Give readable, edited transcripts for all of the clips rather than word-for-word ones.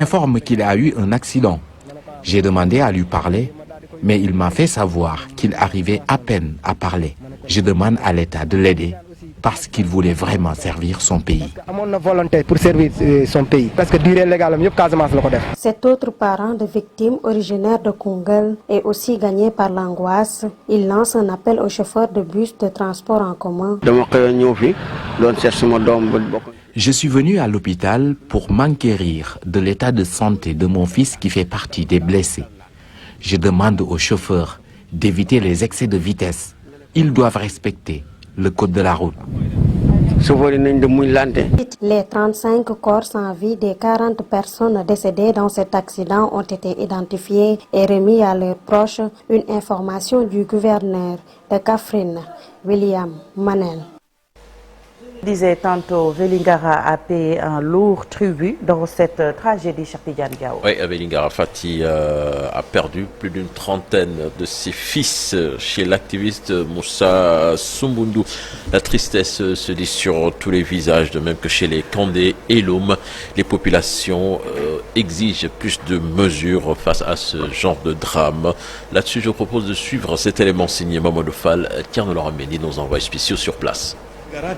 informe qu'il a eu un accident. J'ai demandé à lui parler, mais il m'a fait savoir qu'il arrivait à peine à parler. Je demande à l'État de l'aider parce qu'il voulait vraiment servir son pays. Cet autre parent de victime originaire de Koungheul est aussi gagné par l'angoisse. Il lance un appel aux chauffeurs de bus de transport en commun. Je suis venu à l'hôpital pour m'enquérir de l'état de santé de mon fils qui fait partie des blessés. Je demande aux chauffeurs d'éviter les excès de vitesse. Ils doivent respecter le code de la route. Les 35 corps sans vie des 40 personnes décédées dans cet accident ont été identifiés et remis à leurs proches. Une information du gouverneur de Kaffrine, William Manel. Disait tantôt, Vélingara a payé un lourd tribut dans cette tragédie, Cheikh Tidiane Diao. Oui, Vélingara Fati a perdu plus d'une trentaine de ses fils chez l'activiste Moussa Soumbundu. La tristesse se dit sur tous les visages, de même que chez les Kandé et Loum. Les populations exigent plus de mesures face à ce genre de drame. Là-dessus, je vous propose de suivre cet élément signé Mamadou Fall, Tierno Larameni, nos envois spéciaux sur place.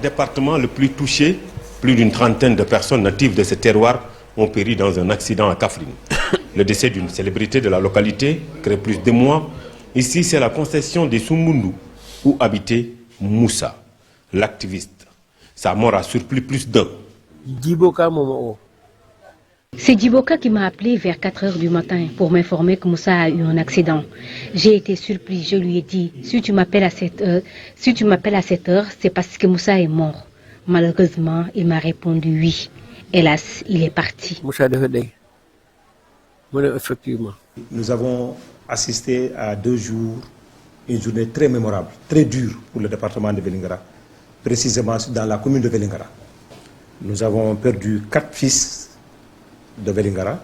Département le plus touché, plus d'une trentaine de personnes natives de ce terroir ont péri dans un accident à Kaffrine. Le décès d'une célébrité de la localité crée plus de mois. Ici, c'est la concession des Soumbundu où habitait Moussa, l'activiste. Sa mort a surpris plus d'un. C'est Djiboka qui m'a appelé vers 4 h du matin pour m'informer que Moussa a eu un accident. J'ai été surpris, je lui ai dit, si tu m'appelles à cette heure, c'est parce que Moussa est mort. Malheureusement, il m'a répondu oui. Hélas, il est parti. Nous avons assisté à 2 jours, une journée très mémorable, très dure pour le département de Vélingara, précisément dans la commune de Vélingara. Nous avons perdu 4 fils de Vélingara.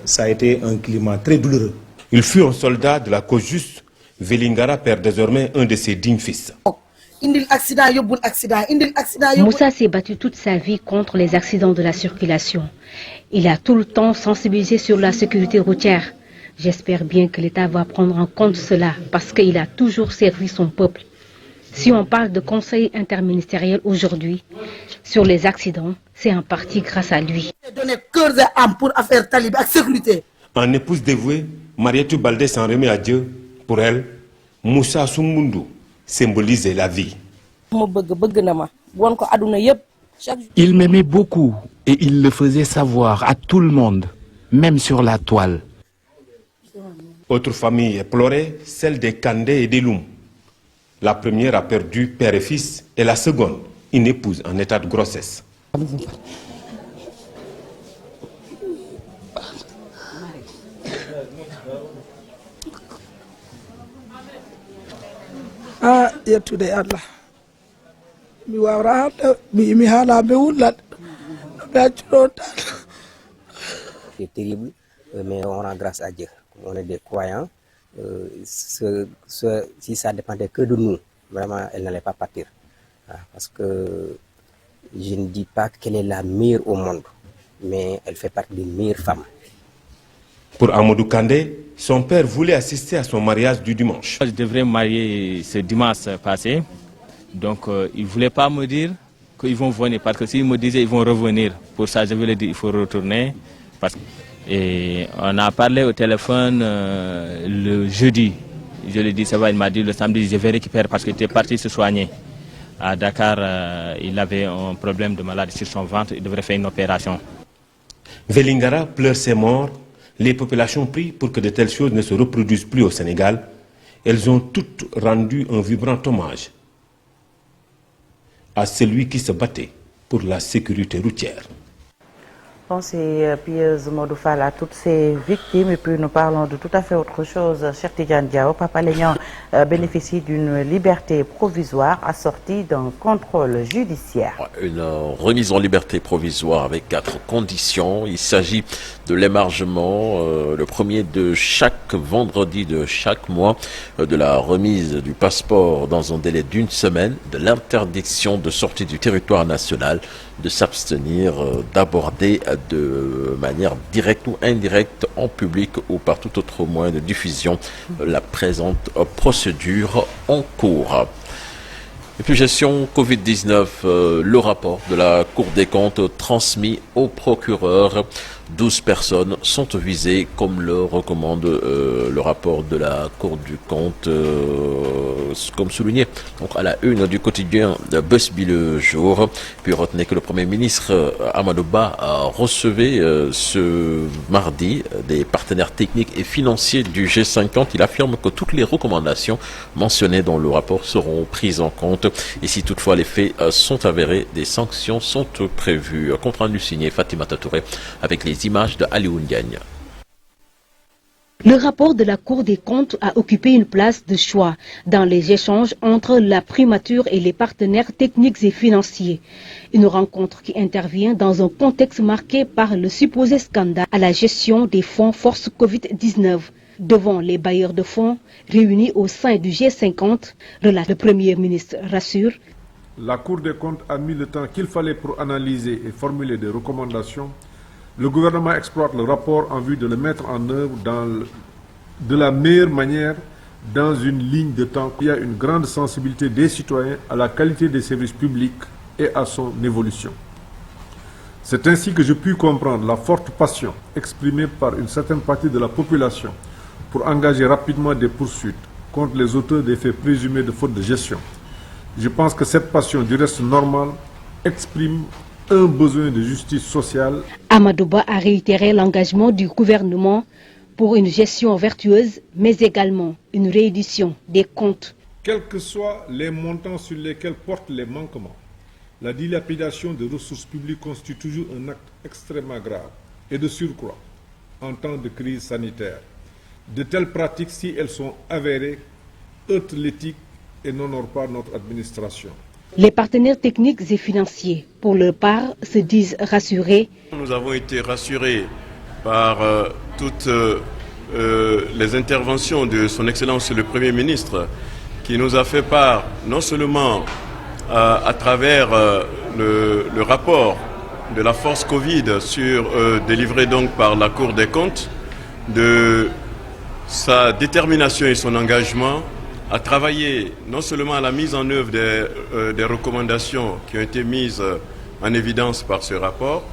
Ça a été un climat très douloureux. Il fut un soldat de la cause juste. Vélingara perd désormais un de ses dignes fils. Moussa s'est battu toute sa vie contre les accidents de la circulation. Il a tout le temps sensibilisé sur la sécurité routière. J'espère bien que l'État va prendre en compte cela parce qu'il a toujours servi son peuple. Si on parle de conseil interministériel aujourd'hui sur les accidents, c'est en partie grâce à lui. En épouse dévouée, Marietou Baldé s'en remet à Dieu. Pour elle, Moussa Soumbundu symbolisait la vie. Il m'aimait beaucoup et il le faisait savoir à tout le monde, même sur la toile. Autre famille éplorée, celle des Kandé et des Loum. La première a perdu père et fils et la seconde, une épouse en état de grossesse. C'est terrible, mais on rend grâce à Dieu. On est des croyants. Si ça dépendait que de nous, vraiment, elle n'allait pas partir. Parce que je ne dis pas qu'elle est la meilleure au monde, mais elle fait partie des meilleures femmes. Pour Amadou Kandé, son père voulait assister à son mariage du dimanche. Je devrais me marier ce dimanche passé, donc il ne voulait pas me dire qu'ils vont venir, parce que s'ils me disaient qu'ils vont revenir, pour ça je voulais dire qu'il faut retourner. Et on a parlé au téléphone le jeudi. Je lui ai dit, ça va, il m'a dit le samedi, je vais récupérer parce qu'il était parti se soigner. À Dakar, il avait un problème de maladie sur son ventre, il devrait faire une opération. Vélingara pleure ses morts. Les populations prient pour que de telles choses ne se reproduisent plus au Sénégal. Elles ont toutes rendu un vibrant hommage à celui qui se battait pour la sécurité routière. Pensez pieuse Modoufal à toutes ces victimes et puis nous parlons de tout à fait autre chose. Cheikh Tidiane Diao, Papa Lénian bénéficie d'une liberté provisoire assortie d'un contrôle judiciaire. Une remise en liberté provisoire avec 4 conditions. Il s'agit de l'émargement, le premier de chaque vendredi de chaque mois, de la remise du passeport dans un délai d'1 semaine, de l'interdiction de sortie du territoire national, de s'abstenir d'aborder de manière directe ou indirecte en public ou par tout autre moyen de diffusion la présente procédure en cours. Et puis gestion Covid-19, le rapport de la Cour des comptes transmis au procureur. 12 personnes sont visées comme le recommande le rapport de la Cour du compte, comme souligné donc à la une du quotidien Busby le jour. Puis retenez que le Premier ministre Amadou Ba a recevé ce mardi des partenaires techniques et financiers du G50. Il affirme que toutes les recommandations mentionnées dans le rapport seront prises en compte et si toutefois les faits sont avérés, des sanctions sont prévues. Compte rendu signé Fatimata Touré avec les images de Alioune Diagne. Le rapport de la Cour des comptes a occupé une place de choix dans les échanges entre la primature et les partenaires techniques et financiers. Une rencontre qui intervient dans un contexte marqué par le supposé scandale à la gestion des fonds Force Covid-19. Devant les bailleurs de fonds réunis au sein du G50, le Premier ministre rassure. La Cour des comptes a mis le temps qu'il fallait pour analyser et formuler des recommandations. Le gouvernement exploite le rapport en vue de le mettre en œuvre de la meilleure manière dans une ligne de temps. Il y a une grande sensibilité des citoyens à la qualité des services publics et à son évolution. C'est ainsi que je puis comprendre la forte passion exprimée par une certaine partie de la population pour engager rapidement des poursuites contre les auteurs des faits présumés de faute de gestion. Je pense que cette passion du reste normal exprime un besoin de justice sociale. Amadou Ba a réitéré l'engagement du gouvernement pour une gestion vertueuse, mais également une réédition des comptes. Quels que soient les montants sur lesquels portent les manquements, la dilapidation de ressources publiques constitue toujours un acte extrêmement grave et de surcroît en temps de crise sanitaire. De telles pratiques, si elles sont avérées, heurtent l'éthique et n'honorent pas notre administration. Les partenaires techniques et financiers, pour leur part, se disent rassurés. Nous avons été rassurés par toutes les interventions de son Excellence le Premier ministre, qui nous a fait part, non seulement à travers le rapport de la force Covid délivré donc par la Cour des comptes, de sa détermination et son engagement à travailler non seulement à la mise en œuvre des recommandations qui ont été mises en évidence par ce rapport,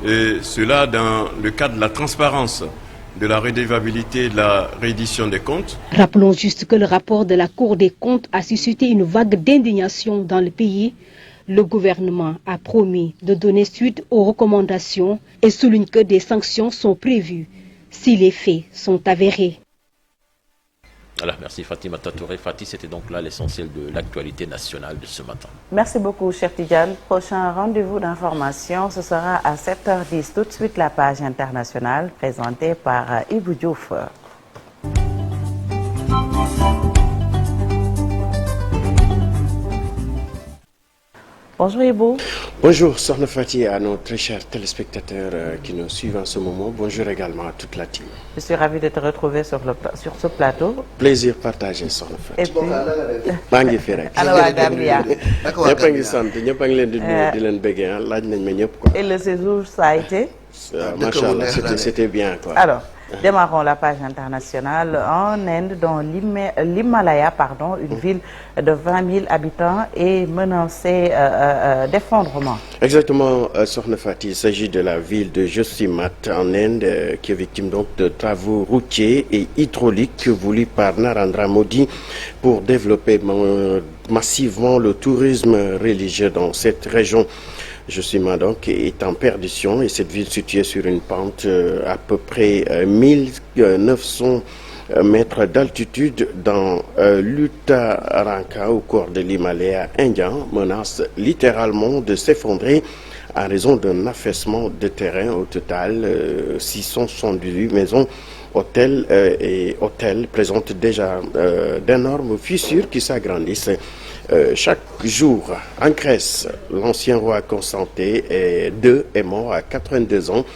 et cela dans le cadre de la transparence, de la redevabilité et de la réédition des comptes. Rappelons juste que le rapport de la Cour des comptes a suscité une vague d'indignation dans le pays. Le gouvernement a promis de donner suite aux recommandations et souligne que des sanctions sont prévues si les faits sont avérés. Alors, merci Fatima Touré. Fatih, c'était donc là l'essentiel de l'actualité nationale de ce matin. Merci beaucoup, cher Tidjane. Prochain rendez-vous d'information, ce sera à 7h10. Tout de suite, la page internationale présentée par Ibou Diouf. Bonjour Ibou. Bonjour Sokhna Fati, à nos très chers téléspectateurs qui nous suivent en ce moment. Bonjour également à toute la team. Je suis ravi de te retrouver sur ce plateau. Plaisir partagé Sokhna Fati. Et puis, maa ngi fi rek. alors waa Gambia. ñëpp a ngi sant ñëpp a ngi leen di nuyu di leen bëggee laaj nañ ma ñëpp quoi. Et le séjour, ça a été? Machallah, c'était bien quoi. Alors, démarrons la page internationale. En Inde, dans l'Himalaya, une ville de 20 000 habitants est menacée d'effondrement. Exactement, Sokhna Fati, il s'agit de la ville de Josimat en Inde qui est victime donc de travaux routiers et hydrauliques voulus par Narendra Modi pour développer massivement le tourisme religieux dans cette région. Josimat donc est en perdition et cette ville située sur une pente à peu près 1900 mètres d'altitude dans l'Uttaranka au cœur de l'Himalaya indien menace littéralement de s'effondrer en raison d'un affaissement de terrain. Au total, 678 maisons, hôtels et hôtels présentent déjà d'énormes fissures qui s'agrandissent. Chaque jour, en Grèce, l'ancien roi Constantin II est mort à 82 ans.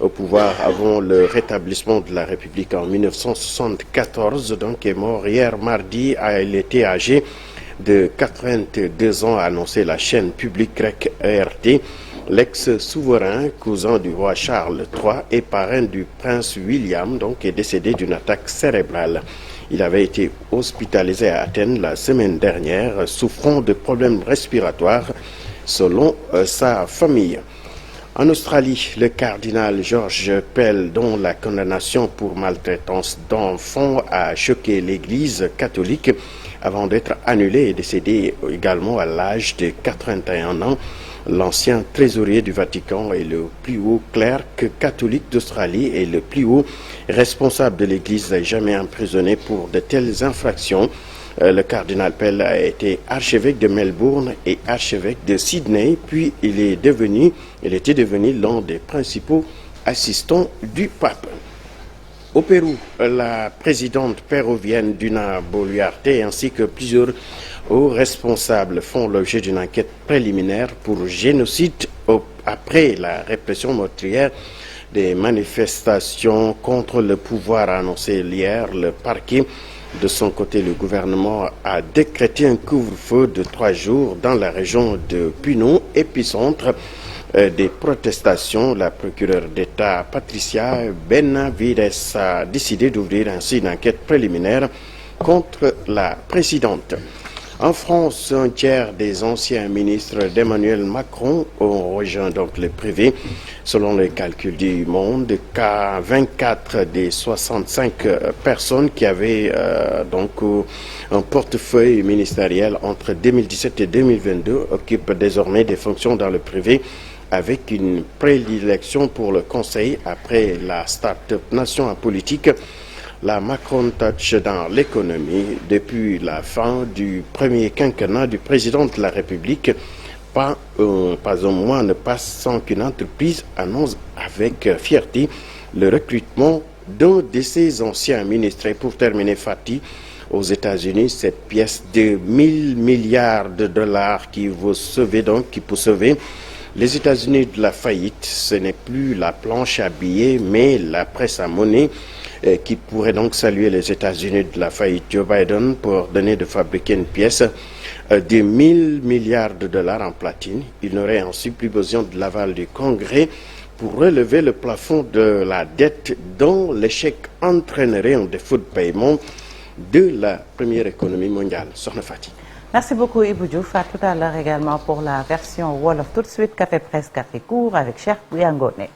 Au pouvoir avant le rétablissement de la République en 1974, donc est mort hier mardi. Il était âgé de 82 ans, a annoncé la chaîne publique grecque ERT. L'ex-souverain, cousin du roi Charles III et parrain du prince William, donc, est décédé d'une attaque cérébrale. Il avait été hospitalisé à Athènes la semaine dernière, souffrant de problèmes respiratoires, selon sa famille. En Australie, le cardinal George Pell, dont la condamnation pour maltraitance d'enfants a choqué l'Église catholique avant d'être annulé, est décédé également à l'âge de 81 ans. L'ancien trésorier du Vatican est le plus haut clerc catholique d'Australie et le plus haut responsable de l'Église jamais emprisonné pour de telles infractions. Le cardinal Pell a été archevêque de Melbourne et archevêque de Sydney, puis il était devenu l'un des principaux assistants du pape. Au Pérou, la présidente péruvienne Dina Boluarte ainsi que plusieurs hauts responsables font l'objet d'une enquête préliminaire pour génocide après la répression meurtrière des manifestations contre le pouvoir annoncé hier. Le parquet, de son côté, le gouvernement a décrété un couvre-feu de 3 jours dans la région de Puno, épicentre des protestations. La procureure d'État Patricia Benavides a décidé d'ouvrir ainsi une enquête préliminaire contre la présidente. En France, un tiers des anciens ministres d'Emmanuel Macron ont rejoint donc le privé. Selon les calculs du Monde, 24 des 65 personnes qui avaient un portefeuille ministériel entre 2017 et 2022 occupent désormais des fonctions dans le privé, avec une prédilection pour le conseil après la start-up Nation en politique. La Macron Touch dans l'économie. Depuis la fin du premier quinquennat du président de la République, pas un mois ne passe sans qu'une entreprise annonce avec fierté le recrutement d'un de ses anciens ministres. Pour terminer, Fatih, aux États-Unis, cette pièce de 1000 milliards de dollars qui peut sauver les États-Unis de la faillite. Ce n'est plus la planche à billets, mais la presse à monnaie qui pourrait donc saluer les États-Unis de la faillite. Joe Biden pour ordonner de fabriquer une pièce de 1000 milliards de dollars en platine. Il n'aurait ensuite plus besoin de l'aval du Congrès pour relever le plafond de la dette dont l'échec entraînerait un défaut de paiement de la première économie mondiale. Sokhna Fati. Merci beaucoup Ibou Diouf. À tout à l'heure également pour la version Wolof. Tout de suite, Café Presse, Café Court avec Cheikh Bouyangoné.